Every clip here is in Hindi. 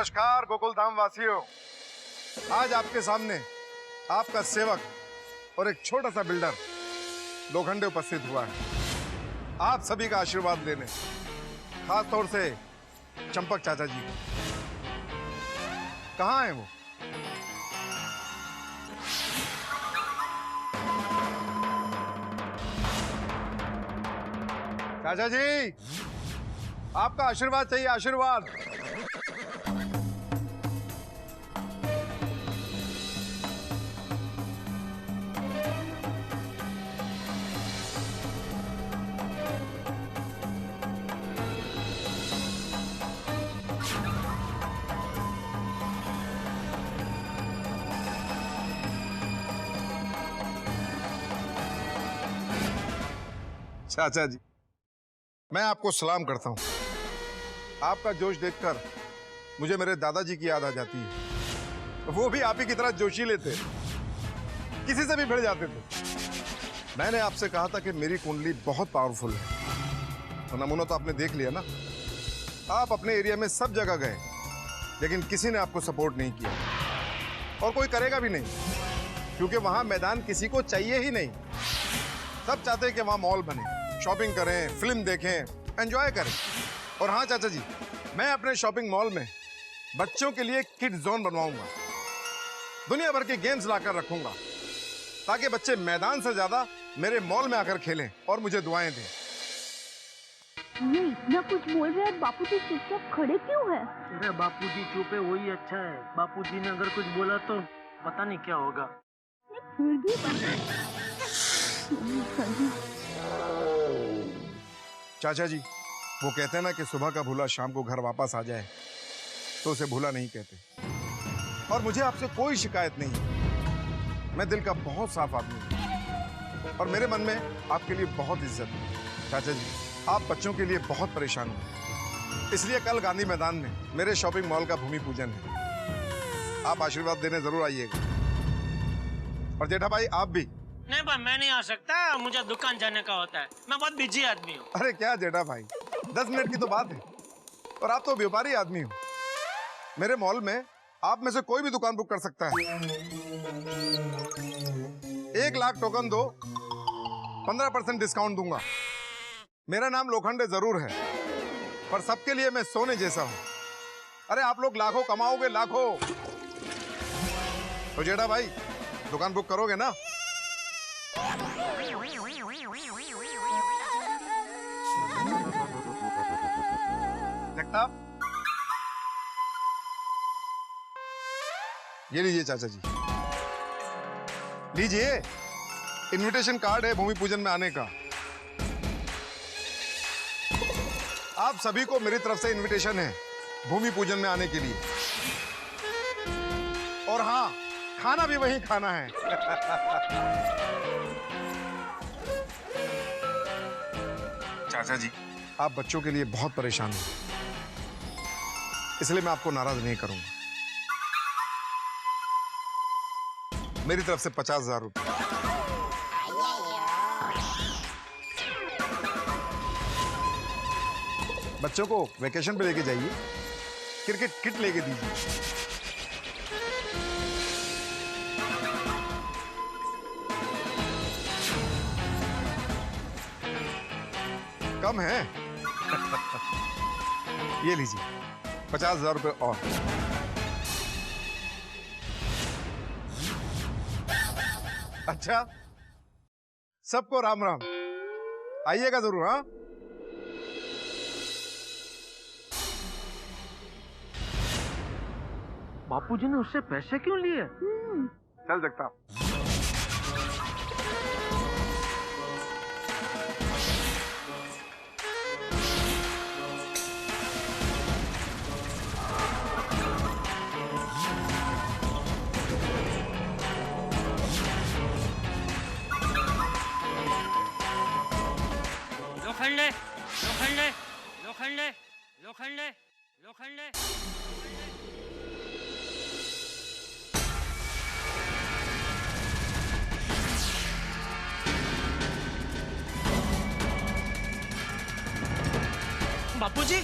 नमस्कार गोकुल धाम वासियों, आज आपके सामने आपका सेवक और एक छोटा सा बिल्डर लोखंडे उपस्थित हुआ है आप सभी का आशीर्वाद लेने, खास तौर से चंपक चाचा जी। कहाँ हैं वो? चाचा जी, आपका आशीर्वाद चाहिए, आशीर्वाद। चाचा जी, मैं आपको सलाम करता हूं। आपका जोश देखकर मुझे मेरे दादाजी की याद आ जाती है। वो भी आप ही की तरह जोशीले थे, किसी से भी भिड़ जाते थे। मैंने आपसे कहा था कि मेरी कुंडली बहुत पावरफुल है, तो नमूना तो आपने देख लिया ना। आप अपने एरिया में सब जगह गए, लेकिन किसी ने आपको सपोर्ट नहीं किया और कोई करेगा भी नहीं, क्योंकि वहां मैदान किसी को चाहिए ही नहीं। सब चाहते हैं कि वहां मॉल बने, शॉपिंग करें, फिल्म देखें, एंजॉय करें। और हाँ चाचा जी, मैं अपने शॉपिंग मॉल में बच्चों के लिए किड जोन बनवाऊंगा, दुनिया भर के गेम्स लाकर रखूंगा, ताकि बच्चे मैदान से ज्यादा मेरे मॉल में आकर खेलें और मुझे दुआएं दें। ये इतना कुछ बोल रहे हैं, बापूजी चुपचाप खड़े क्यों है? अरे बापूजी चुप है वही अच्छा है। बापूजी ने अगर कुछ बोला तो पता नहीं क्या होगा। फिर भी चाचा जी, वो कहते हैं ना कि सुबह का भूला शाम को घर वापस आ जाए, तो उसे भूला नहीं कहते। और मुझे आपसे कोई शिकायत नहीं, मैं दिल का बहुत साफ आदमी हूँ और मेरे मन में आपके लिए बहुत इज्जत है। चाचा जी, आप बच्चों के लिए बहुत परेशान हो, इसलिए कल गांधी मैदान में मेरे शॉपिंग मॉल का भूमि पूजन है। आप आशीर्वाद देने जरूर आइएगा। और जेठा भाई आप भी। नहीं भाई, मैं नहीं आ सकता, मुझे दुकान जाने का होता है, मैं बहुत बिजी आदमी हूँ। अरे क्या जेठा भाई, 10 मिनट की तो बात है, और आप तो व्यापारी आदमी हो। मेरे मॉल में आप में से कोई भी दुकान बुक कर सकता है। 1 लाख टोकन दो, 15% डिस्काउंट दूंगा। मेरा नाम लोखंडे जरूर है, पर सबके लिए मैं सोने जैसा हूं। अरे आप लोग लाखों कमाओगे, लाखों। तो जेठा भाई, दुकान बुक करोगे ना? जगताप, ये लीजिए चाचा जी, लीजिए। इनविटेशन कार्ड है भूमि पूजन में आने का। आप सभी को मेरी तरफ से इनविटेशन है भूमि पूजन में आने के लिए। और हाँ, खाना भी वहीं खाना है। चाचा जी, आप बच्चों के लिए बहुत परेशान हैं, इसलिए मैं आपको नाराज नहीं करूंगा। मेरी तरफ से 50,000 रुपये। बच्चों को वेकेशन पे लेके जाइए, क्रिकेट किट लेके दीजिए। कम है? ये लीजिए 50,000 रुपये और। अच्छा, सबको राम राम, आइएगा जरूर। हाँ, बापूजी ने उससे पैसे क्यों लिए? चल जगताप। लोखंडे, लोखंडे, लोखंडे, लोखंडे, लोखंडे। बापूजी,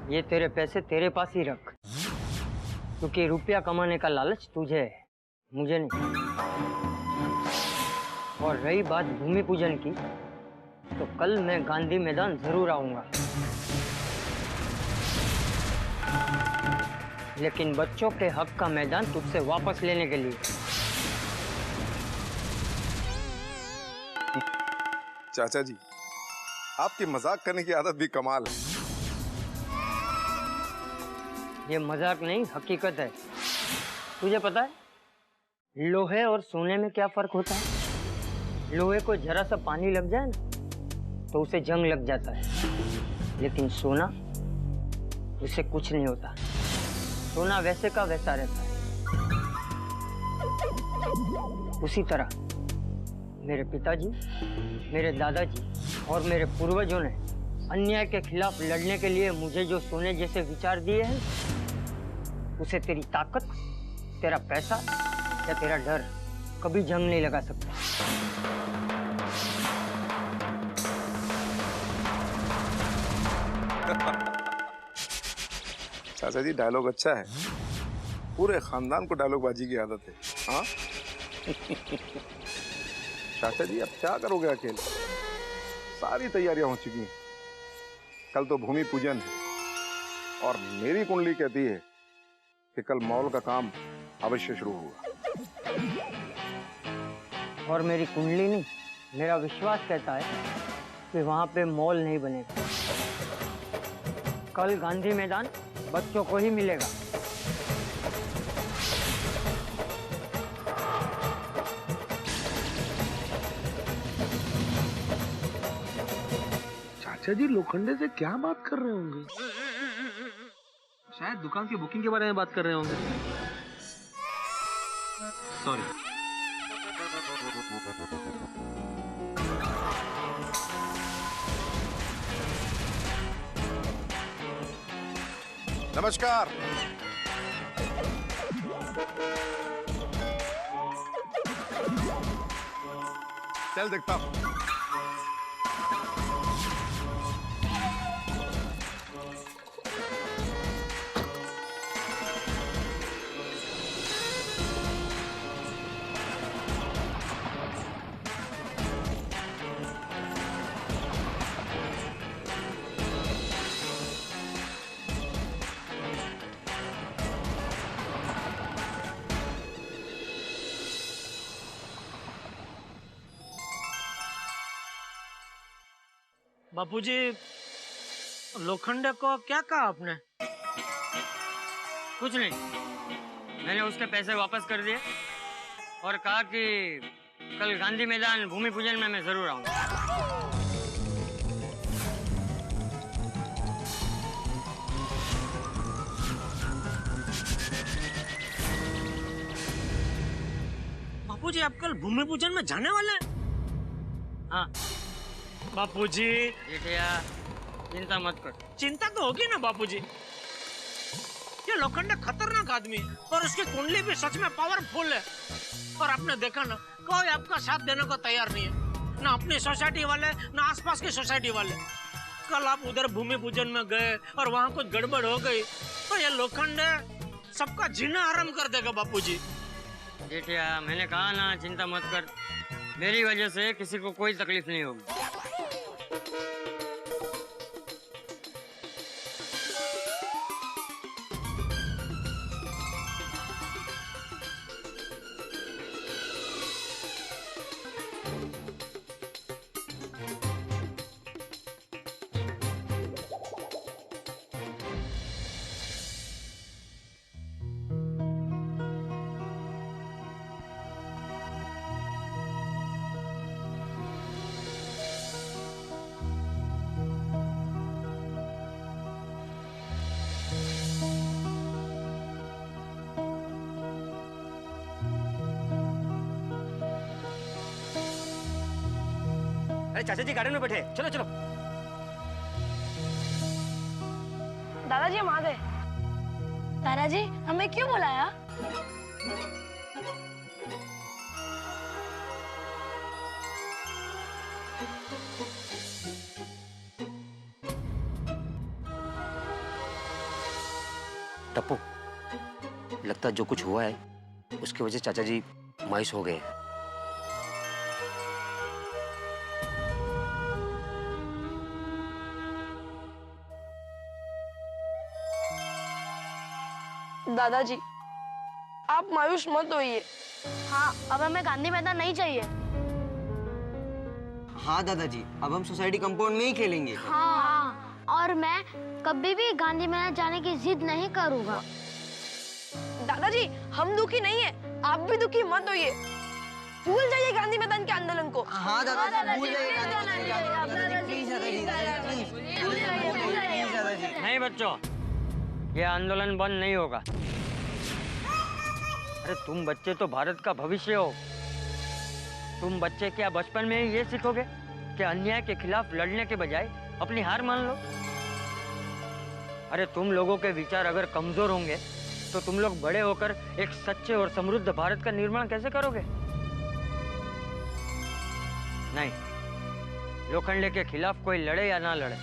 ये तेरे पैसे तेरे पास ही रख, क्योंकि रुपया कमाने का लालच तुझे है, मुझे नहीं। और रही बात भूमि पूजन की, तो कल मैं गांधी मैदान जरूर आऊंगा, लेकिन बच्चों के हक का मैदान तुझसे वापस लेने के लिए। चाचा जी, आपकी मजाक करने की आदत भी कमाल है। ये मजाक नहीं, हकीकत है। तुझे पता है लोहे और सोने में क्या फर्क होता है? लोहे को जरा सा पानी लग जाए ना तो उसे जंग लग जाता है, लेकिन सोना, उसे कुछ नहीं होता। सोना वैसे का वैसा रहता है। उसी तरह मेरे पिताजी, मेरे दादाजी और मेरे पूर्वजों ने अन्याय के खिलाफ लड़ने के लिए मुझे जो सोने जैसे विचार दिए हैं, उसे तेरी ताकत, तेरा पैसा या तेरा डर कभी जंग नहीं लगा सकता। चाचा जी, डायलॉग अच्छा है। पूरे खानदान को डायलॉग बाजी की आदत है। हाँ चाचा जी, अब क्या करोगे अकेले? सारी तैयारियां हो चुकी हैं। कल तो भूमि पूजन है और मेरी कुंडली कहती है कि कल मॉल का काम अवश्य शुरू होगा। और मेरी कुंडली नहीं, मेरा विश्वास कहता है कि वहां पे मॉल नहीं बनेगा। कल गांधी मैदान बच्चों को ही मिलेगा। चाचा जी लोखंडे से क्या बात कर रहे होंगे? शायद दुकान की बुकिंग के बारे में बात कर रहे होंगे। सॉरी। नमस्कार। चल देखता हूं। बापूजी, लोखंडे को क्या कहा आपने? कुछ नहीं, मैंने उसके पैसे वापस कर दिए और कहा कि कल गांधी मैदान भूमि पूजन में मैं जरूर आऊंगा। बापूजी, आप कल भूमि पूजन में जाने वाले हैं? हाँ बापूजी, बेटिया, चिंता मत कर। चिंता तो होगी ना बापूजी। ये लोखंडे खतरनाक आदमी है और उसकी कुंडली भी सच में पावरफुल है। और आपने देखा ना, कोई आपका साथ देने को तैयार नहीं है, ना अपनी सोसाइटी वाले ना आसपास की सोसाइटी वाले। कल आप उधर भूमि पूजन में गए और वहाँ कुछ गड़बड़ हो गई तो ये लोखंडे सबका जीना हराम कर देगा बापूजी। बेटिया, मैंने कहा ना, चिंता मत कर। मेरी वजह से किसी को कोई तकलीफ नहीं होगी। अरे चाचा जी गार्डन में बैठे, चलो चलो। दादाजी हम आ गए। दादाजी हमें क्यों बुलाया? लगता है जो कुछ हुआ है उसकी वजह से चाचा जी मायूस हो गए हैं। दादाजी, आप मायूस मत होइए। हाँ, अब हमें गांधी मैदान नहीं चाहिए। हाँ दादाजी, अब हम सोसाइटी कंपाउंड में ही खेलेंगे। हाँ, और मैं कभी भी गांधी मैदान जाने की जिद नहीं करूँगा। दादाजी, हम दुखी नहीं है, आप भी दुखी मत होइए। भूल जाइए गांधी मैदान के आंदोलन को। हाँ दादाजी, भूल जाइए दादाजी, प्लीज दादाजी, प्लीज। नहीं बच्चों, ये आंदोलन बंद नहीं होगा। अरे तुम बच्चे तो भारत का भविष्य हो। तुम बच्चे क्या बचपन में ही ये सीखोगे कि अन्याय के खिलाफ लड़ने के बजाय अपनी हार मान लो? अरे तुम लोगों के विचार अगर कमजोर होंगे तो तुम लोग बड़े होकर एक सच्चे और समृद्ध भारत का निर्माण कैसे करोगे? नहीं, लोखंडे के खिलाफ कोई लड़े या ना लड़े,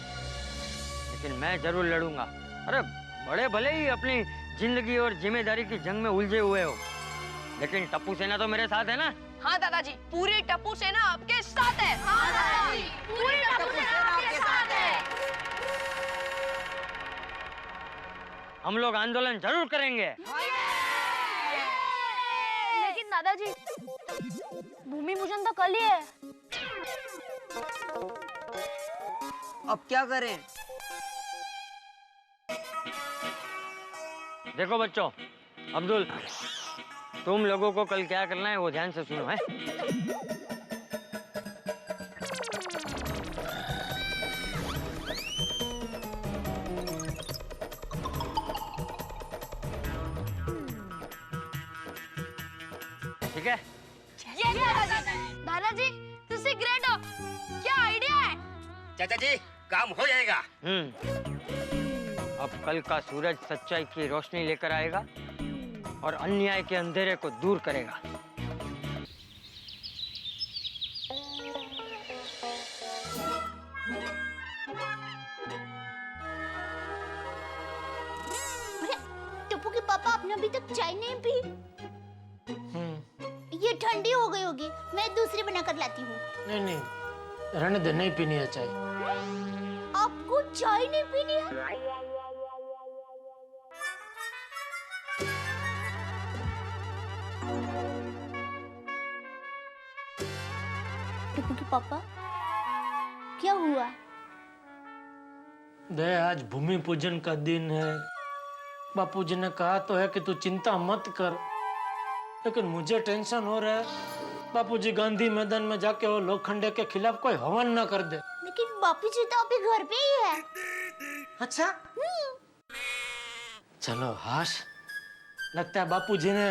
लेकिन मैं जरूर लड़ूंगा। अरे बड़े भले ही अपनी जिंदगी और जिम्मेदारी की जंग में उलझे हुए हो, लेकिन टप्पू सेना तो मेरे साथ है ना? हाँ दादाजी, पूरी टप्पू सेना आपके साथ है। हाँ दादाजी, पूरी टप्पू सेना आपके साथ है। हम लोग आंदोलन जरूर करेंगे। लेकिन दादाजी, भूमि पूजन तो कल ही है। अब क्या करें? देखो बच्चों, अब्दुल, तुम लोगों को कल क्या करना है वो ध्यान से सुनो है। ठीक है? दादाजी, तुझसे ग्रेट हो। क्या आइडिया है? चाचा जी, काम हो जाएगा। अब कल का सूरज सच्चाई की रोशनी लेकर आएगा और अन्याय के अंधेरे को दूर करेगा। टप्पू के पापा, आपने अभी तक चाय नहीं पी? ये ठंडी हो गई होगी, मैं दूसरी बनाकर लाती हूँ। नहीं नहीं, रहने दे, नहीं पीनी है चाय। आपको चाय नहीं पीनी है? टप्पू के पापा, क्या हुआ? दे, आज भूमि पूजन का दिन है। बापूजी ने कहा तो है कि तू चिंता मत कर, लेकिन मुझे टेंशन हो रहा है। बापूजी गांधी मैदान में जाके वो लोखंडे के खिलाफ कोई हवन न कर दे। लेकिन बापूजी तो अभी घर पे ही है। अच्छा, चलो हाश, लगता है बापूजी ने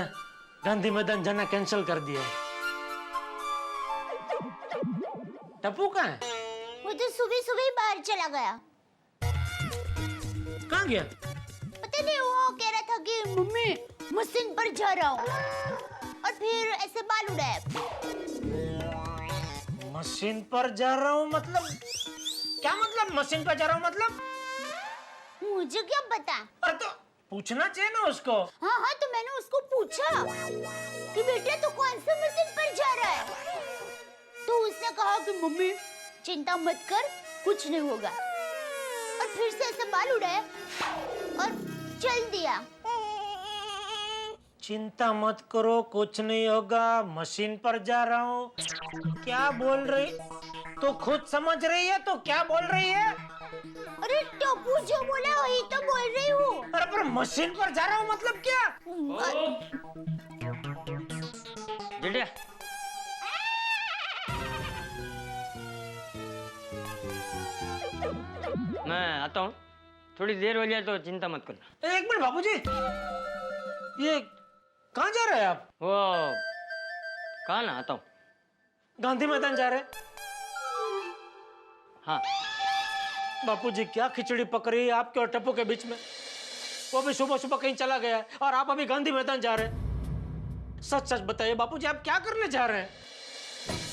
गांधी मैदान जाना कैंसिल कर दिया। टप्पू कहाँ है? वो तो सुबह सुबह ही बाहर चला गया। कहाँ गया? पता नहीं, वो कह रहा था कि मम्मी मशीन पर जा रहा हूँ, और फिर ऐसे बाल उड़ाया। मशीन पर जा रहा हूँ मतलब क्या? मतलब मशीन पर जा रहा हूँ मतलब? मुझे क्या पता? अरे तो पूछना चाहिए ना उसको। हाँ हाँ, तो मैंने उसको पूछा कि बेटा तू कौन सी मशीन पर जा रहा है, तो उसने कहा कि मम्मी चिंता मत कर, कुछ नहीं होगा, और फिर से ऐसे बाल उड़ाया और चल दिया। चिंता मत करो, कुछ नहीं होगा, मशीन पर जा रहा हूँ। क्या बोल रही? तो खुद समझ रही है तो क्या बोल रही है? अरे टप्पू जो बोला वही तो बोल रही हूँ। अरे पर मशीन पर जा रहा हूँ मतलब क्या? जिटिया, मैं आता हूँ, थोड़ी देर हो जाए तो चिंता मत करना। एक मिनट बाबूजी, ये कहाँ जा रहे हैं आप? वो कहाँ ना, आता हूँ। गांधी मैदान जा रहे हैं? हाँ। बापूजी, क्या खिचड़ी पक रही है आपके और टप्पू के बीच में? वो भी सुबह सुबह कहीं चला गया है और आप अभी गांधी मैदान जा रहे हैं। सच सच बताइए बापूजी, आप क्या करने जा रहे हैं?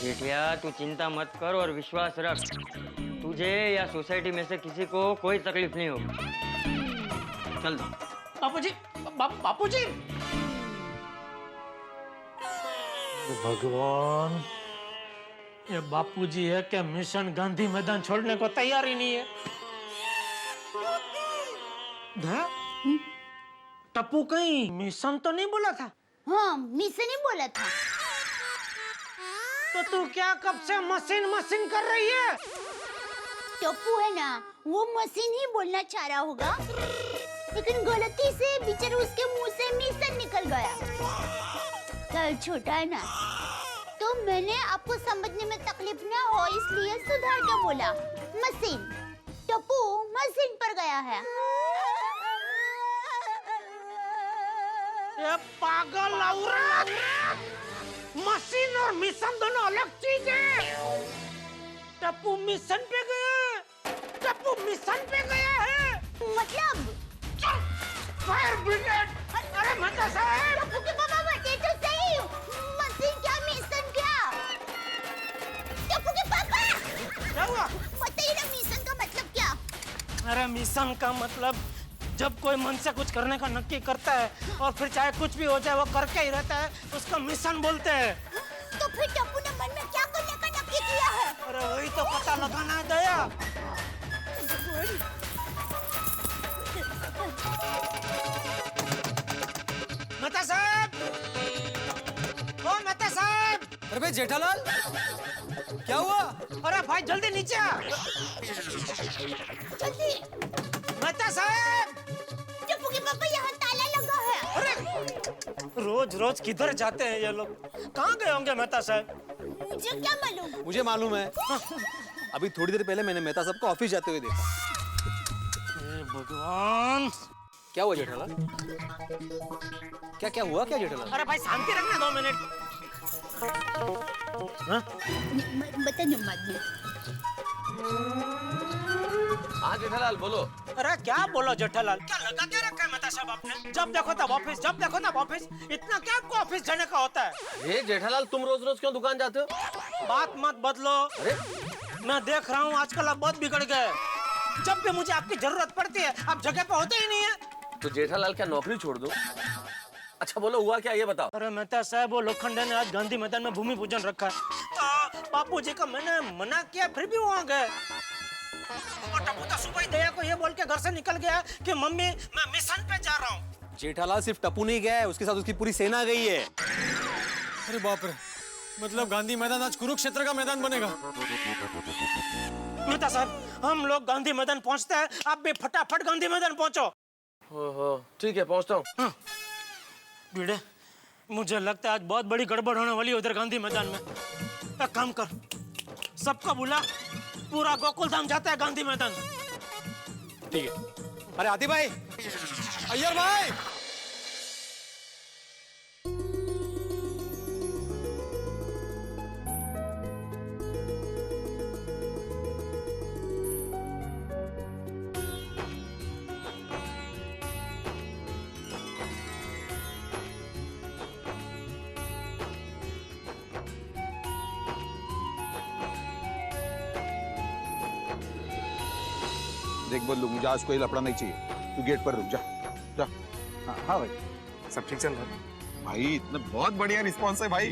जेठिया, तू चिंता मत कर और विश्वास रख, तुझे या सोसाइटी में से किसी को कोई तकलीफ नहीं होगी। चल दो। बापूजी, बापूजी। भगवान, ये बापूजी है कि मिशन गांधी मैदान छोड़ने को तैयार ही नहीं है। टप्पू कहीं मिशन तो नहीं बोला था? हाँ, मिशन ही बोला था। तो तू क्या कब से मशीन मशीन कर रही है? टप्पू है ना, वो मशीन ही बोलना चाह रहा होगा, लेकिन गलती से बेचारे उसके मुंह से मिशन निकल गया। कल छोटा है ना, तो मैंने आपको समझने में तकलीफ ना हो इसलिए सुधार के बोला मशीन। टप्पू मशीन पर गया है। ये पागल औरत! मशीन और मिशन दोनों अलग चीज है। टप्पू मिशन पे गया है। टप्पू मिशन पे गया है। मतलब फायर ब्रिगेड! अरे मेहता साहब! टप्पू के पापा बता तो सही, मशीन क्या मिशन क्या? टप्पू के पापा क्या हुआ? बताइए ना, मिशन का मतलब क्या? अरे मिशन का मतलब जब कोई मन से कुछ करने का नक्की करता है और फिर चाहे कुछ भी हो जाए वो करके ही रहता है, उसका मिशन बोलते हैं। तो फिर टप्पू ने मन में क्या करने का नक्की किया है? अरे वही तो पता लगाना है दया। मेहता साहब! ओ मेहता साहब! अरे भाई जेठालाल, क्या हुआ? अरे भाई जल्दी नीचे आ। जल्दी। मेहता साहब! टप्पू के पापा, यहाँ ताला लगा है। अरे रोज रोज किधर जाते हैं ये लोग? कहाँ गए होंगे मेहता साहब? मुझे क्या मालूम? मुझे मालूम है। अभी थोड़ी देर पहले मैंने मेहता साहब को ऑफिस जाते हुए देखा। हे भगवान! क्या हुआ जेठालाल? क्या हुआ क्या जेठालाल? अरे भाई शांति रखना 2 मिनट। हाँ? बता न बाद में। हाँ जेठालाल बोलो। अरे क्या बोलो जेठालाल? क्या लगा क्या रखा है मेहता साहब आपने? जब देखो तब ऑफिस, जब देखो तब ऑफिस। इतना क्या आपको ऑफिस जाने का होता है? ये जेठालाल तुम रोज रोज क्यों दुकान जाते हो? बात मत बदलो। अरे मैं देख रहा हूँ आजकल आप बहुत बिगड़ गए। जब भी मुझे आपकी जरूरत पड़ती है आप जगह पे होते ही नहीं है। तो जेठालाल क्या नौकरी छोड़ दो? अच्छा बोलो हुआ क्या ये बताओ। अरे मेहता साहब, वो लोखंडे ने आज गांधी मैदान में भूमि पूजन रखा है। तो बापूजी का मैंने मना किया फिर भी वहाँ गए। और टप्पू तो सुबह ही दया को ये बोल के घर से निकल गया कि मम्मी मैं मिशन पे जा रहा हूँ। जेठालाल सिर्फ टप्पू नहीं गया है, उसके साथ उसकी पूरी सेना गई है। अरे बाप रे, मतलब गांधी मैदान आज कुरुक्षेत्र का मैदान बनेगा। मेहता साहब, हम लोग गांधी मैदान पहुँचते हैं, आप भी फटाफट गांधी मैदान पहुँचो। ठीक है पहुंचता हूँ। हाँ। भिड़े, मुझे लगता है आज बहुत बड़ी गड़बड़ होने वाली है उधर गांधी मैदान में। एक काम कर, सबको बुला, पूरा गोकुल धाम जाता है गांधी मैदान। ठीक है। अरे आती भाई, अय्यर भाई, देख बदलू, मुझे आज कोई लफड़ा नहीं चाहिए। तू गेट पर रुक जा। जा। हाँ हाँ भाई, सब ठीक चल रहा है भाई। इतना बहुत बढ़िया रिस्पॉन्स है भाई।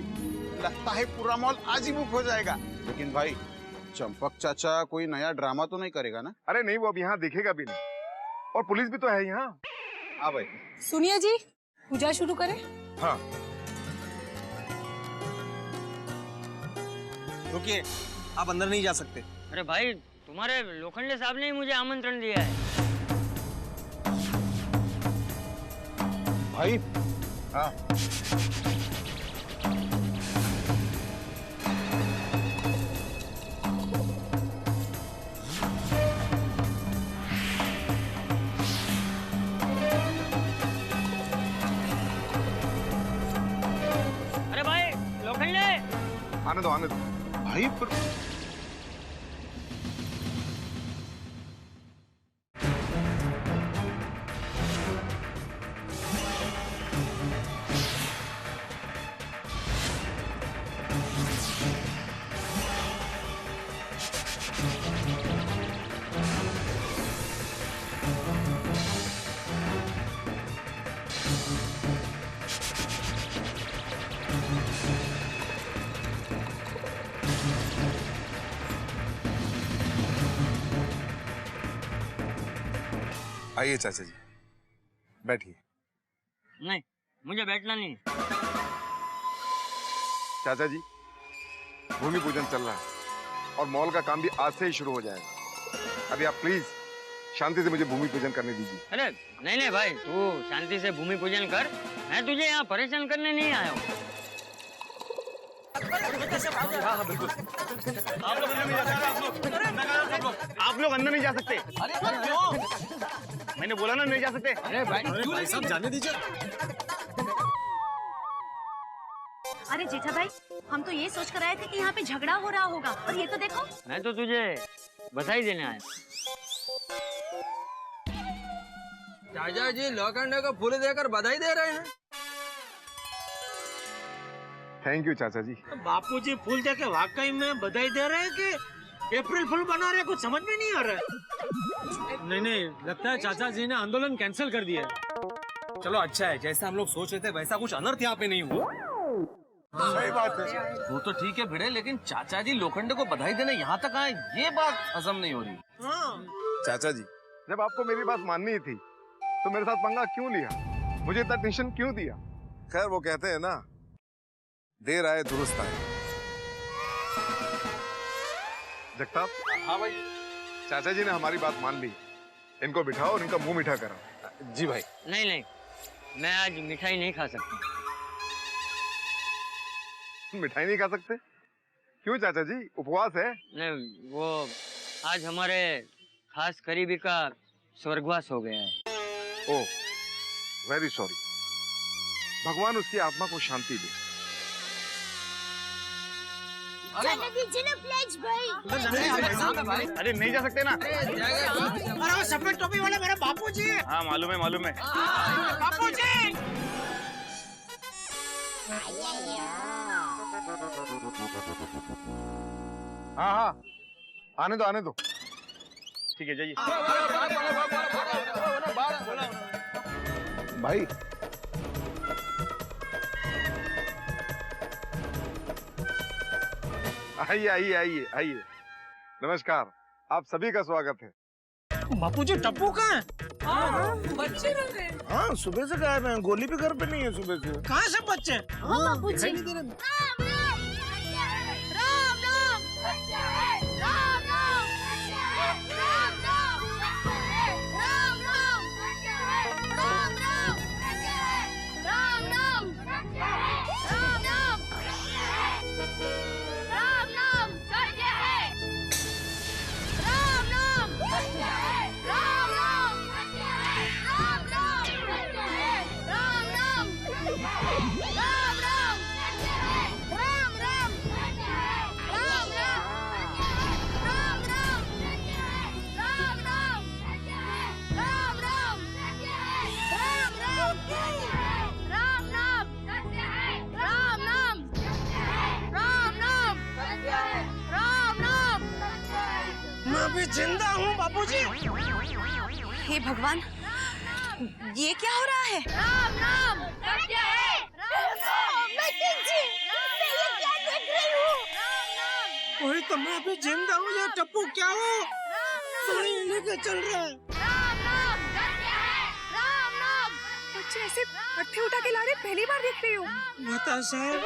लगता है पूरा मॉल आज ही बुक हो जाएगा। लेकिन भाई चंपक चाचा कोई नया ड्रामा तो नहीं करेगा ना? अरे नहीं, वो अब यहाँ दिखेगा भी नहीं, और पुलिस भी तो है यहाँ। हाँ भाई। सुनिए जी, पूजा शुरू करें? हाँ रुकिए, आप अंदर नहीं जा सकते। अरे भाई, तुम्हारे लोखंडे साहब ने ही मुझे आमंत्रण दिया है। भाई हाँ। अरे भाई लोखंडे, आने दो आने दो भाई पर... आइए चाचा जी, बैठिए। नहीं, मुझे बैठना नहीं। चाचा जी, भूमि पूजन चल रहा है और मॉल का काम भी आज से ही शुरू हो जाएगा। अभी आप प्लीज शांति से मुझे भूमि पूजन करने दीजिए। अरे नहीं नहीं भाई, तू शांति से भूमि पूजन कर। मैं तुझे यहाँ परेशान करने नहीं आया हूँ। हाँ बिल्कुल। आप लोग अंदर नहीं जा सकते। आप लोग अंदर नहीं जा सकते। अरे क्यों? मैंने बोला ना नहीं जा सकते। अरे भाई साहब जाने दीजिए। अरे जेठा भाई, हम तो ये सोच कर आए थे कि यहाँ पे झगड़ा हो रहा होगा, और ये तो देखो। मैं तो तुझे बधाई देने आया। चाचा जी लोखंडे को फूल देकर बधाई दे रहे हैं। थैंक यू चाचा जी। बापूजी फूल दे के वाकई में बधाई दे रहे हैं कि अप्रैल फूल बना रहे हैं? कुछ समझ में नहीं आ रहा है। नहीं नहीं, लगता है चाचा जी ने आंदोलन कैंसिल कर दिया है। चलो अच्छा है, जैसा हम लोग सोच रहे थे वैसा कुछ अनर्थ यहाँ पे नहीं हुआ। सही बात है। वो तो ठीक है भिड़े, लेकिन चाचा जी लोखंडे को बधाई देने यहाँ तक आए, ये बात हजम नहीं हो रही। चाचा जी, जब आपको मेरी बात माननी ही थी तो मेरे साथ पंगा क्यों लिया? मुझे इतना टेंशन क्यों दिया? खैर, वो कहते हैं ना, देर आए दुरुस्त आए। जगताप। हाँ भाई। चाचा जी ने हमारी बात मान ली, इनको बिठाओ और इनका मुंह मीठा कराओ। जी भाई। नहीं नहीं, मैं आज मिठाई नहीं खा सकता। मिठाई नहीं खा सकते? क्यों चाचा जी, उपवास है? नहीं, वो आज हमारे खास करीबी का स्वर्गवास हो गया है। ओह, वेरी सॉरी। भगवान उसकी आत्मा को शांति दे। जाने दीजिए ना प्लेज भाई। अरे नहीं जा सकते ना। अरे वो सफेद टोपी वाले मेरे बापूजी हैं। हाँ मालूम है मालूम है। बापूजी। हाँ हाँ, आने दो आने दो। ठीक है जाइए। भाई, आइए आइए आइए आइए। नमस्कार, आप सभी का स्वागत है। बापूजी टप्पू कहाँ है? हाँ सुबह से गायब है, गोली भी घर पे नहीं है सुबह से। कहाँ से बच्चे? हाँ बापूजी। मैं भी जिंदा हूँ बापूजी। हे भगवान, ये क्या हो रहा है? राम राम सत्य है। राम राम मैं ये क्या देख रही हूँ? राम राम। वही तो, मैं भी जिंदा हूँ। ये टप्पू क्या हो? सोनी लेके चल रहा है। राम राम सत्य है। राम राम। बच्चे ऐसे अट्ठे उठा के ला रहे, पहली बार देख रही हूँ। मेहता साहब,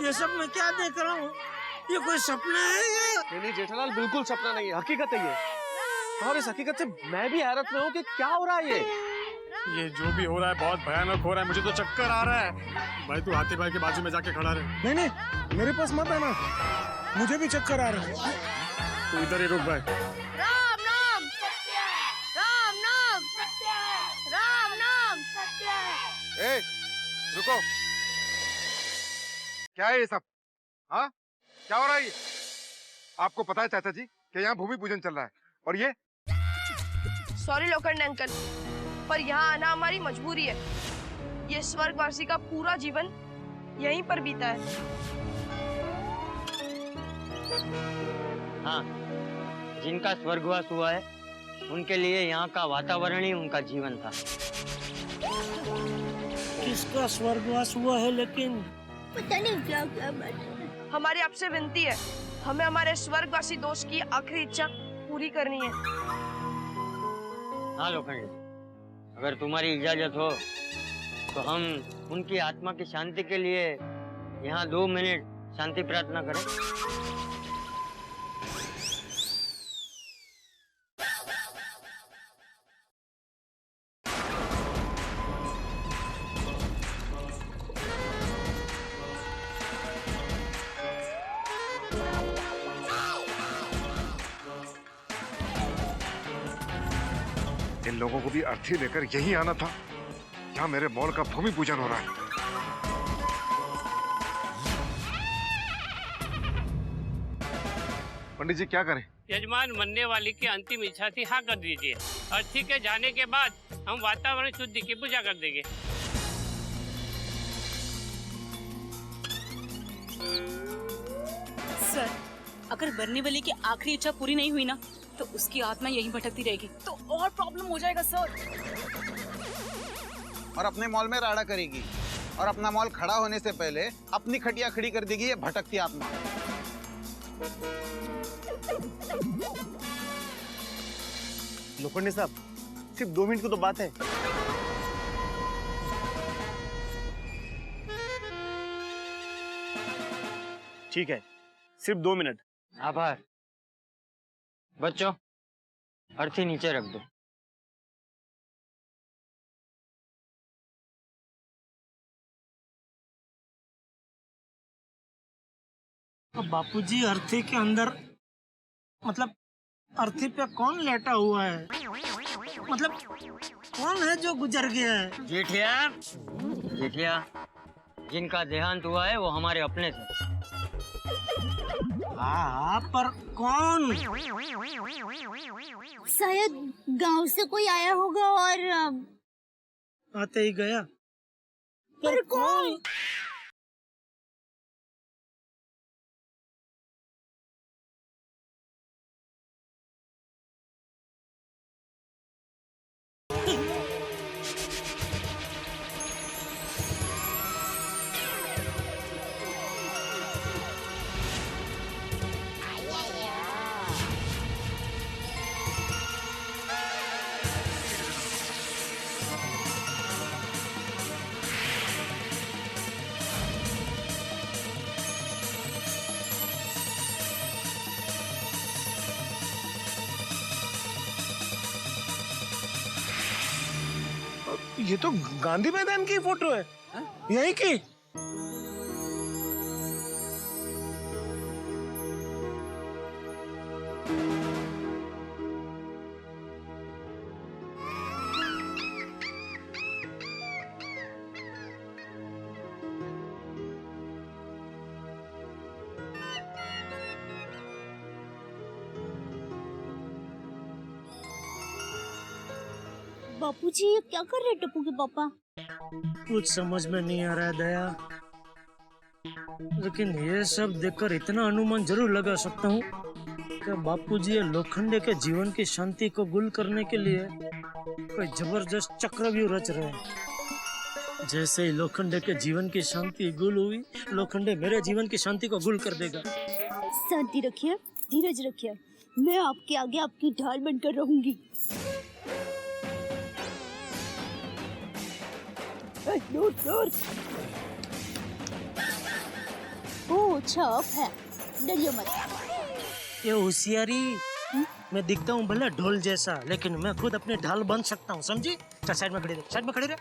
ये सब मैं क्या देख रहा हूँ? ये कोई सपना है या? नहीं जेठालाल, बिल्कुल सपना नहीं है, हकीकत है ये। और इस हकीकत से मैं भी हैरत में हूँ कि क्या हो रहा है ये जो भी हो रहा है बहुत भयानक हो रहा है। मुझे तो चक्कर आ रहा है। भाई तू हाथी भाई के बाजू में जाके खड़ा रहे। नहीं नहीं, मेरे पास मत आना, मुझे भी चक्कर आ रहा है। तू इधर ही रुक भाई। राम नाम सत्य है। राम नाम सत्य है। राम नाम सत्य है। ए, रुको। क्या है ये सब? हाँ, क्या हो रहा है ये? आपको पता है चाचा जी कि यहाँ भूमि पूजन चल रहा है, और ये? सॉरी लोखंडे अंकल, पर यहाँ आना हमारी मजबूरी है। ये स्वर्गवासी का पूरा जीवन यहीं पर बीता है। हाँ, जिनका स्वर्गवास हुआ है उनके लिए यहाँ का वातावरण ही उनका जीवन था। किसका स्वर्गवास हुआ है? लेकिन पता नहीं क्या क्या बात। हमारी आपसे विनती है, हमें हमारे स्वर्गवासी दोस्त की आखिरी इच्छा पूरी करनी है। हाँ लोखंडे, अगर तुम्हारी इजाजत हो तो हम उनकी आत्मा की शांति के लिए यहाँ 2 मिनट शांति प्रार्थना करें। इन लोगों को भी अर्थी लेकर यही आना था। यहाँ मेरे मॉल का भूमि पूजन हो रहा है। पंडित जी क्या करें? यजमान, मरने वाली की अंतिम इच्छा थी, हाँ कर दीजिए। अर्थी के जाने के बाद हम वातावरण शुद्धि की पूजा कर देंगे। सर, अगर मरने वाली की आखिरी इच्छा पूरी नहीं हुई ना तो उसकी आत्मा यहीं भटकती रहेगी, तो और प्रॉब्लम हो जाएगा सर। और अपने मॉल में राड़ा करेगी और अपना मॉल खड़ा होने से पहले अपनी खटिया खड़ी कर देगी ये भटकती आत्मा। लोखंडे साहब, सिर्फ 2 मिनट की तो बात है। ठीक है, सिर्फ 2 मिनट। आभार। बच्चों, अर्थी नीचे रख दो। बापूजी, अर्थी के अंदर मतलब अर्थी पे कौन लेटा हुआ है? मतलब कौन है जो गुजर गया है? जेठिया, जिनका देहांत हुआ है वो हमारे अपने थे। हाँ, पर कौन? शायद गांव से कोई आया होगा और आते ही गया। पर कौन? ये तो गांधी मैदान की फोटो है। यही की? बापूजी ये क्या कर रहे हैं टप्पू के पापा? कुछ समझ में नहीं आ रहा है दया, लेकिन ये सब देखकर इतना अनुमान जरूर लगा सकता हूँ कि बापूजी ये लोखंडे के जीवन की शांति को गुल करने के लिए कोई जबरदस्त चक्रव्यूह रच रहे हैं। जैसे ही लोखंडे के जीवन की शांति गुल हुई, लोखंडे मेरे जीवन की शांति को गुल कर देगा। शांति रखिए, धीरज रखिए, मैं आपके आगे आपकी ढाल बनकर रहूंगी। दूर दूर। ओह छाप है, डरिए मत। ये होशियारी, मैं दिखता हूँ भले ढोल जैसा, लेकिन मैं खुद अपने ढाल बन सकता हूँ, समझी? चल साइड में खड़े रहे, साइड में खड़े रहे।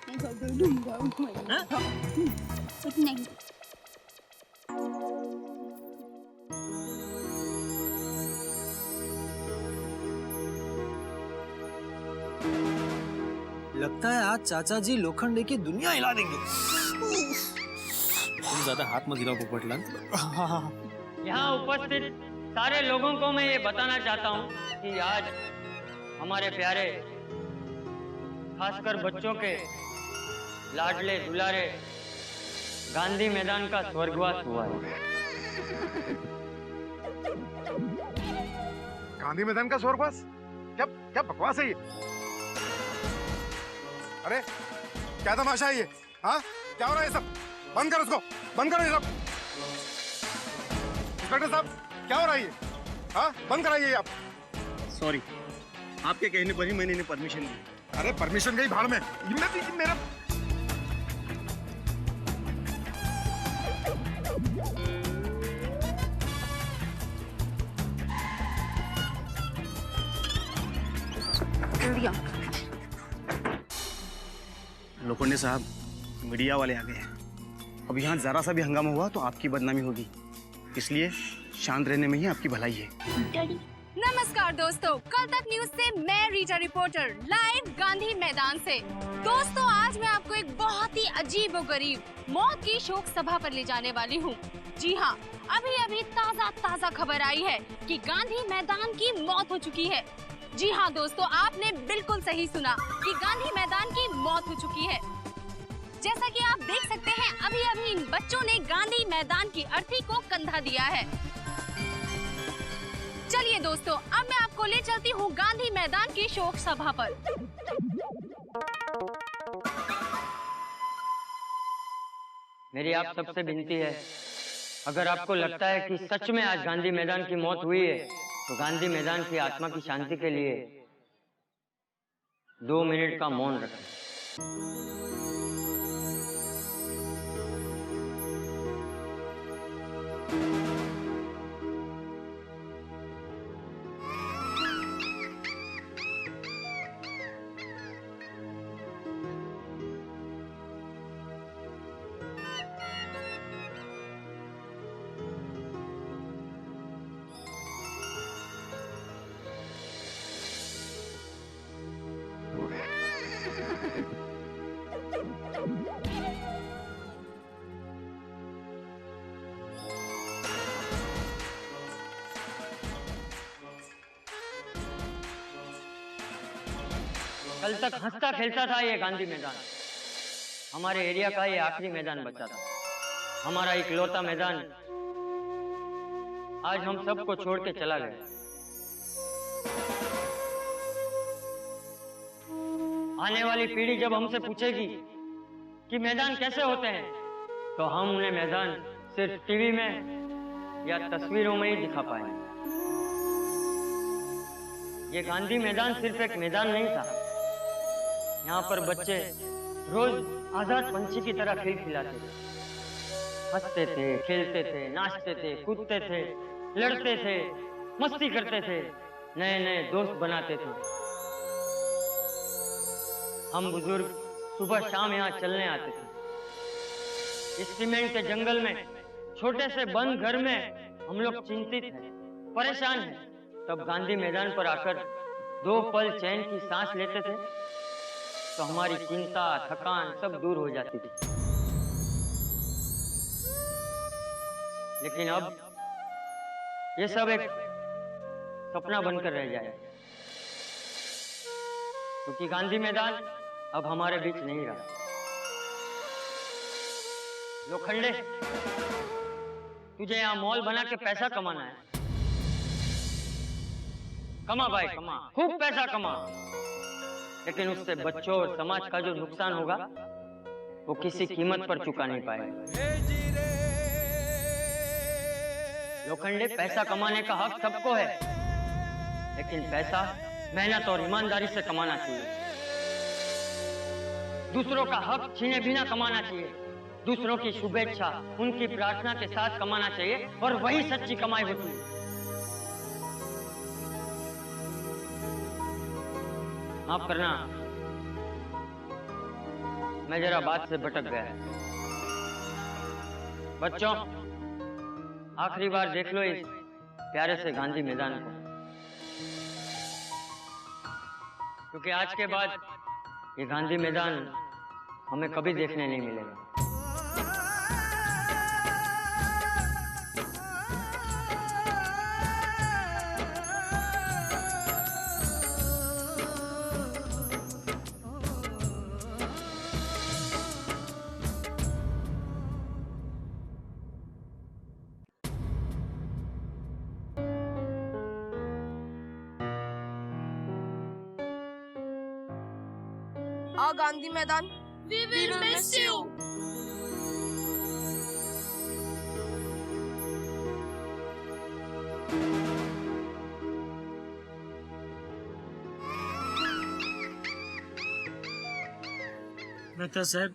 नहीं। लगता है आज चाचा जी लोखंडे की दुनिया हिला देंगे। तुम ज्यादा हाथ मत गिराओ पोपटलाल। यहाँ उपस्थित सारे लोगों को मैं ये बताना चाहता हूँ कि आज हमारे प्यारे, खासकर बच्चों के लाडले दुलारे गांधी मैदान का स्वर्गवास हुआ है। गांधी मैदान का स्वर्गवास? क्या क्या बकवास है ये? अरे क्या तमाशा है ये? हाँ, क्या हो रहा है ये सब? बंद करो इसको, बंद करो ये सब। इंस्पेक्टर साहब, क्या हो रहा है ये? हाँ, बंद कराइए आप। सॉरी, आपके कहने पर ही मैंने इन्हें परमिशन दी। अरे परमिशन गई भाड़ में। मेरा लोखंडे साहब, मीडिया वाले आ गए हैं। अब यहाँ जरा सा भी हंगामा हुआ तो आपकी बदनामी होगी, इसलिए शांत रहने में ही आपकी भलाई है। नमस्कार दोस्तों, कल तक न्यूज से मैं रीटा रिपोर्टर लाइव गांधी मैदान से। दोस्तों, आज मैं आपको एक बहुत ही अजीब और गरीब मौत की शोक सभा पर ले जाने वाली हूँ। जी हाँ, अभी ताजा खबर आई है कि गांधी मैदान की मौत हो चुकी है। जी हाँ दोस्तों, आपने बिल्कुल सही सुना कि गांधी मैदान की मौत हो चुकी है। जैसा कि आप देख सकते हैं, अभी इन बच्चों ने गांधी मैदान की अर्थी को कंधा दिया है। चलिए दोस्तों, अब मैं आपको ले चलती हूँ गांधी मैदान की शोक सभा पर। मेरी आप सबसे विनती है, अगर आपको लगता है कि सच में आज गांधी मैदान की मौत हुई है, तो गांधी मैदान की आत्मा की शांति के लिए 2 मिनट का मौन रखें। कल तक हंसता खेलता था ये गांधी मैदान। हमारे एरिया का ये आखिरी मैदान बचा था, हमारा इकलौता मैदान आज हम सबको छोड़ के चला गया। आने वाली पीढ़ी जब हमसे पूछेगी कि मैदान कैसे होते हैं, तो हम उन्हें मैदान सिर्फ टीवी में या तस्वीरों में ही दिखा पाएंगे। ये गांधी मैदान सिर्फ एक मैदान नहीं था, यहाँ पर बच्चे रोज आजाद पंछी की तरह खेल खिलाते थे, हंसते थे, खेलते थे, नाचते थे, कूदते थे, लड़ते थे, मस्ती करते थे, नए नए दोस्त बनाते थे। हम बुजुर्ग सुबह शाम यहाँ चलने आते थे। इस सीमेंट के जंगल में, छोटे से बंद घर में हम लोग चिंतित हैं, परेशान हैं। तब गांधी मैदान पर आकर 2 पल चैन की सांस लेते थे, तो हमारी चिंता, थकान सब दूर हो जाती थी। लेकिन अब ये सब एक सपना बनकर रह जाए, क्योंकि गांधी मैदान अब हमारे बीच नहीं रहा। लोखंडे, तुझे यहाँ मॉल बना के पैसा कमाना है। कमा भाई कमा, खूब पैसा कमा, लेकिन उससे बच्चों और समाज का जो नुकसान होगा वो किसी कीमत पर चुका नहीं पाएगा। लोखंडे, पैसा कमाने का हक सबको है, लेकिन पैसा मेहनत और ईमानदारी से कमाना चाहिए। दूसरों का हक छीने बिना कमाना चाहिए, दूसरों की शुभेच्छा, उनकी प्रार्थना के साथ कमाना चाहिए, और वही सच्ची कमाई होती है। माफ करना, मैं जरा बात से भटक गया। बच्चों, आखिरी बार देख लो इस प्यारे से गांधी मैदान को, क्योंकि आज के बाद ये गांधी मैदान हमें कभी देखने नहीं मिलेगा। गांधी मैदान, we will miss you. Mehta साहब,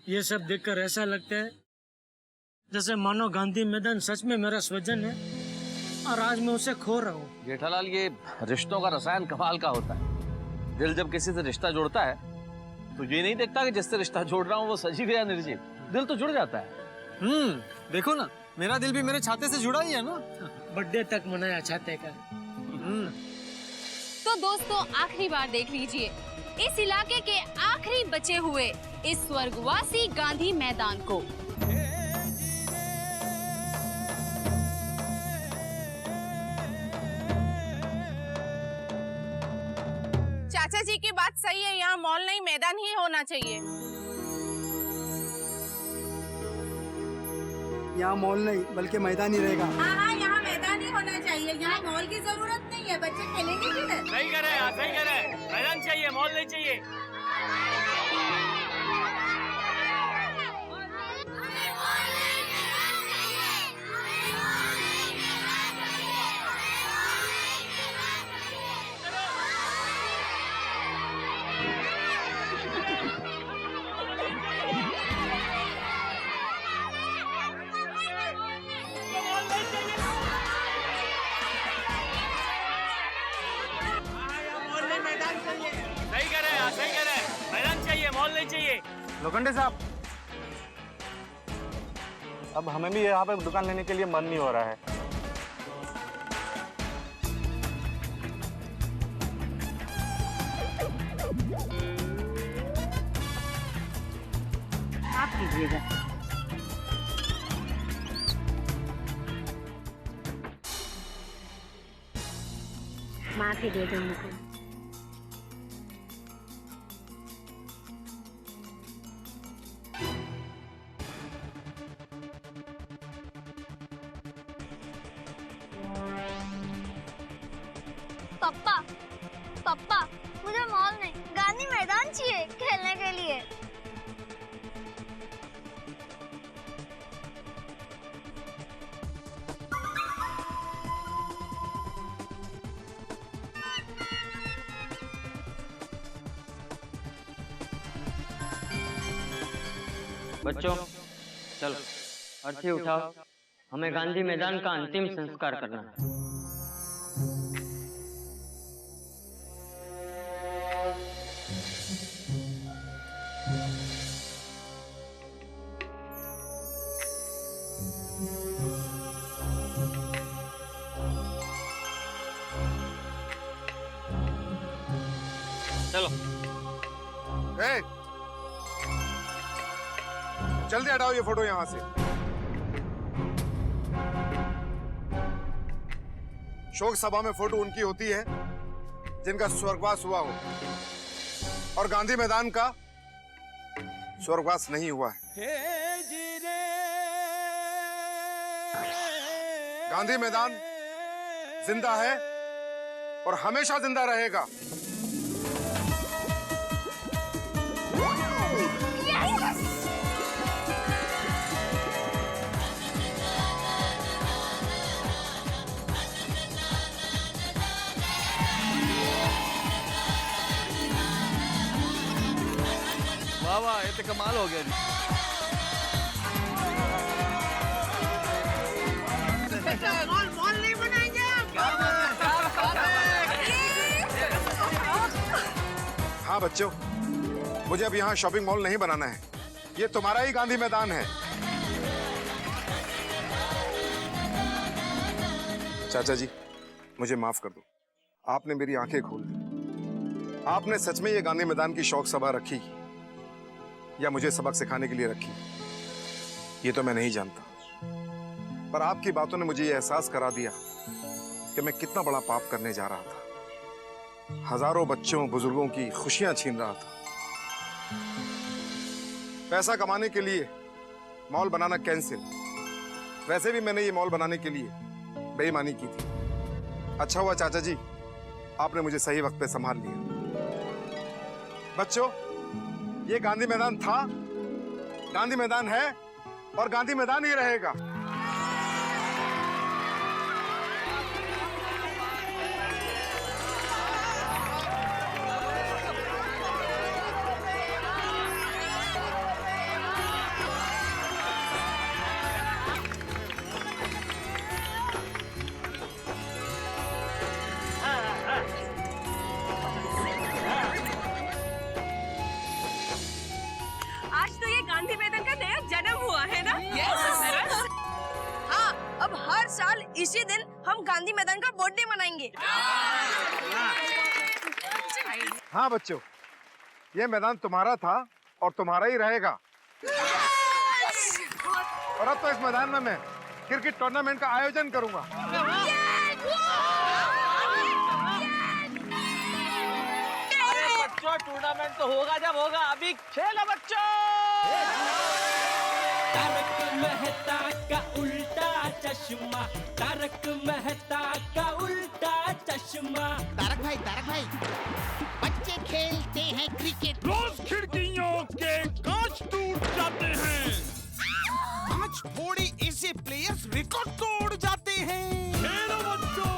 ये सब देखकर ऐसा लगता है जैसे मानो गांधी मैदान सच में मेरा स्वजन है और आज मैं उसे खो रहा हूँ। जेठालाल, ये रिश्तों का रसायन कमाल का होता है। दिल जब किसी से रिश्ता जोड़ता है तो ये नहीं देखता कि जिससे रिश्ता जोड़ रहा हूँ वो सजीव या निर्जीव, दिल तो जुड़ जाता है। देखो ना, मेरा दिल भी मेरे छाते से जुड़ा ही है ना। बर्थडे तक मनाया छाते का। तो दोस्तों आखिरी बार देख लीजिए इस इलाके के आखिरी बचे हुए इस स्वर्गवासी गांधी मैदान को। चाचा जी की बात सही है, यहाँ मॉल नहीं मैदान ही होना चाहिए। यहाँ मॉल नहीं बल्कि मैदान ही रहेगा। हाँ, यहाँ मैदान ही होना चाहिए। यहाँ मॉल की जरूरत नहीं है, बच्चे खेलेंगे किधर? सही करे, सही करे। मैदान चाहिए, मॉल नहीं चाहिए। सही करे, मैदान चाहिए, मॉल नहीं चाहिए। लोखंडे साहब, अब हमें भी यहाँ पे दुकान लेने के लिए मन नहीं हो रहा है। आप कीजिएगा। माफी दे दो मुझे। पापा, पापा, मुझे मॉल नहीं गांधी मैदान चाहिए खेलने के लिए। बच्चों चलो अर्थी उठाओ, हमें गांधी मैदान का अंतिम संस्कार करना है। चलो। जल्दी हटाओ ये फोटो यहां से। शोक सभा में फोटो उनकी होती है जिनका स्वर्गवास हुआ हो, और गांधी मैदान का स्वर्गवास नहीं हुआ है। गांधी मैदान जिंदा है और हमेशा जिंदा रहेगा। वाह वाह, ये तो कमाल हो गया जी। मॉल नहीं बनाएंगे। हाँ बच्चों, मुझे अब यहाँ शॉपिंग मॉल नहीं बनाना है। ये तुम्हारा ही गांधी मैदान है। चाचा जी, मुझे माफ कर दो। आपने मेरी आंखें खोल दी। आपने सच में ये गांधी मैदान की शौक सभा रखी या मुझे सबक सिखाने के लिए रखी, ये तो मैं नहीं जानता। पर आपकी बातों ने मुझे ये एहसास करा दिया कि मैं कितना बड़ा पाप करने जा रहा था। हजारों बच्चों बुजुर्गों की खुशियां छीन रहा था। पैसा कमाने के लिए मॉल बनाना कैंसिल। वैसे भी मैंने ये मॉल बनाने के लिए बेईमानी की थी। अच्छा हुआ चाचा जी, आपने मुझे सही वक्त पे संभाल लिया। बच्चों, ये गांधी मैदान था, गांधी मैदान है और गांधी मैदान ही रहेगा। इसी दिन हम गांधी मैदान का बर्थडे मनाएंगे। हाँ बच्चों, ये मैदान तुम्हारा था और तुम्हारा ही रहेगा। और अब तो इस मैदान में मैं क्रिकेट टूर्नामेंट का आयोजन करूंगा। बच्चों टूर्नामेंट तो होगा जब होगा, अभी खेलो बच्चों। तारक मेहता का उल्टा चश्मा, तारक मेहता का उल्टा चश्मा। तारक भाई, बच्चे खेलते हैं क्रिकेट, रोज खिड़कियों के कांच टूट जाते हैं, कांच फोड़े ऐसे प्लेयर्स रिकॉर्ड तोड़ जाते हैं। खेलो बच्चों।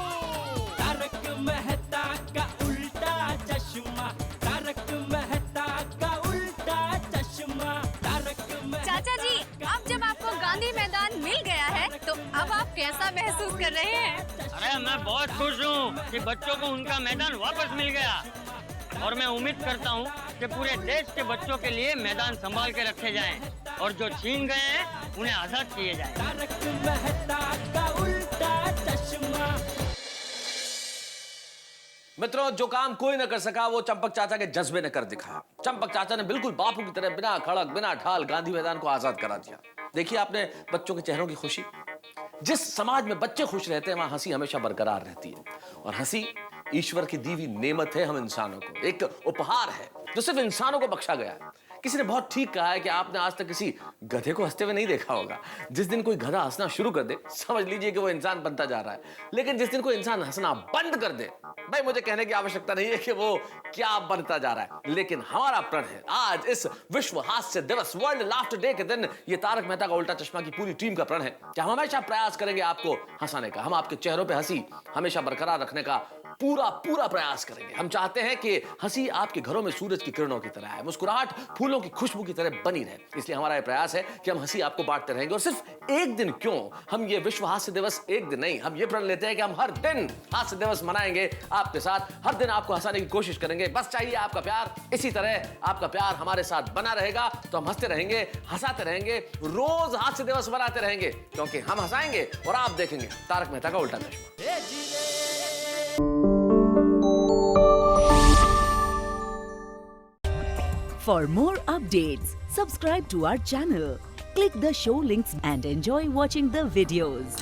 तारक मेहता का उल्टा चश्मा, तारक मेहता का उल्टा चश्मा, तारक चाचा जी, अब जब आपको गांधी मैदान मिल गया है तो अब आप कैसा महसूस कर रहे हैं? अरे मैं बहुत खुश हूँ कि बच्चों को उनका मैदान वापस मिल गया और मैं उम्मीद करता हूँ कि पूरे देश के बच्चों के लिए मैदान संभाल के रखे जाएं और जो छीन गए हैं उन्हें आजाद किए जाएं। तारक मेहता का उल्टा चश्मा। मित्रों, जो काम कोई न कर सका वो चंपक चाचा के जज्बे ने कर दिखाया। चंपक चाचा ने बिल्कुल बापू की तरह बिना खड़क बिना ढाल गांधी मैदान को आजाद करा दिया। देखिए आपने बच्चों के चेहरों की खुशी। जिस समाज में बच्चे खुश रहते हैं वहां हंसी हमेशा बरकरार रहती है, और हंसी ईश्वर की दी हुई नेमत है हम इंसानों को, एक उपहार है जो सिर्फ इंसानों को बख्शा गया है। किसी ने बहुत ठीक कहा है कि आपने आज तक किसी गधे को हंसते हुए नहीं देखा होगा। जिस दिन कोई गधा हंसना शुरू कर दे समझ लीजिए कि वो इंसान बनता जा रहा है, लेकिन जिस दिन कोई इंसान हंसना बंद कर दे, भाई मुझे कहने की आवश्यकता नहीं है कि वो क्या बनता जा रहा है, लेकिन हमारा प्रण है आज इस विश्व हास्य दिवस वर्ल्ड लाफ्टर डे के दिन ये तारक मेहता का उल्टा चश्मा की पूरी टीम का प्रण है कि हम हमेशा प्रयास करेंगे आपको हंसाने का। हम आपके चेहरों पे हंसी हमेशा बरकरार रखने का पूरा प्रयास करेंगे। हम चाहते हैं कि हंसी आपके घरों में सूरज की किरणों की तरह है, मुस्कुराहट फूलों की खुशबू की तरह बनी रहे। इसलिए हमारा ये प्रयास है कि हम हंसी आपको बांटते रहेंगे। और सिर्फ एक दिन क्यों, हम ये विश्व हास्य दिवस एक दिन नहीं, हम ये प्रण लेते हैं कि हम हर दिन हास्य दिवस मनाएंगे आपके साथ, हर दिन आपको हंसाने की कोशिश करेंगे। बस चाहिए आपका प्यार। इसी तरह आपका प्यार हमारे साथ बना रहेगा तो हम हंसते रहेंगे, हंसाते रहेंगे, रोज हास्य दिवस मनाते रहेंगे, क्योंकि हम हंसाएंगे और आप देखेंगे तारक मेहता का उल्टा चश्मा। For more updates, subscribe to our channel, click the show links and enjoy watching the videos.